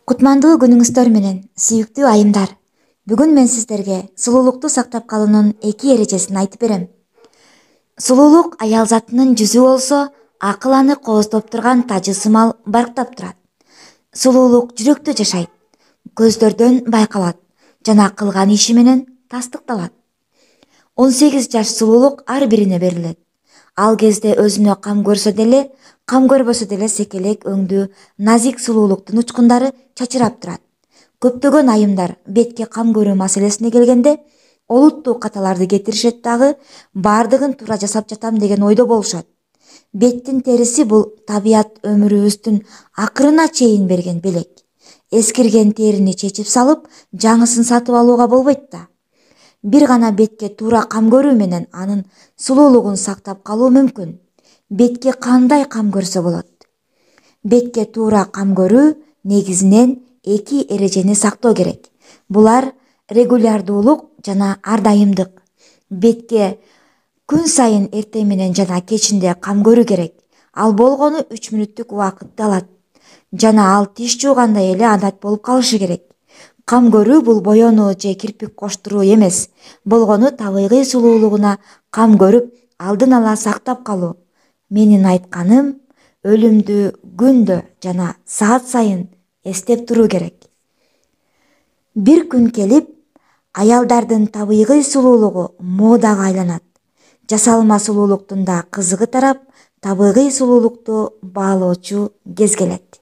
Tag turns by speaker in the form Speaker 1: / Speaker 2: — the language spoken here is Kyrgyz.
Speaker 1: Кутмандуу күнүңүздөр менен, сүйүктүү айымдар. Бүгүн мен сиздерге сулуулукту сактап калуунун 2 эрежесин айтып берем. Сулуулук аял затынын жүзү болсо, акыл аны кооздоп турган тажы сымал барктап турат. Сулуулук жүрөктө жашайт, көздөрдөн байкалат жана кылган иши менен тастыкталат. 18 жаш сулуулук ар бирине берилет. Ал кезде өзүнө кам көрсө деле, кам көрбөсө деле секелек өңдүү назик сулуулуктун учкундары чачырап турат. Көптөгөн айымдар бетке кам көрүү маселесине келгенде олуттуу каталарды кетиришет дагы, бардыгын туура жасап жатам деген ойдо болушат. Беттин териси бул табият өмүрүбүздүн акырына чейин берген белек. Эскирген терини чечип салып, жаңысын сатып алууга болбойт да. Бир гана бетке туура кам көрүү менен анын сулуулугун сактап калуу мүмкүн. Бетке кандай кам көрсө болот? Бетке туура кам көрүү негизинен 2 эрежени сактоо керек. Булар регулярдуулук жана ардайымдык. Бетке күн сайын эртең менен жана кечинде кам көрүү керек. Ал болгону 3 мүнөттүк убакытты алат. Жана ал тиш жуугандай эле адат болуп калышы керек. Кам көрүү бул боенуу же кирпик коштуруу эмес. Болгону табигый сулуулугуна кам көрүп, алдын ала сактап калуу. Менин айтканым, өлүмдү күндө жана саат сайын эстеп туруу керек. Бир күн келип, аялдардын табигый сулуулугу модага айланат. Жасалма сулуулуктун да кызыгы тарап, табигый сулуулукту баалоочу кез келет.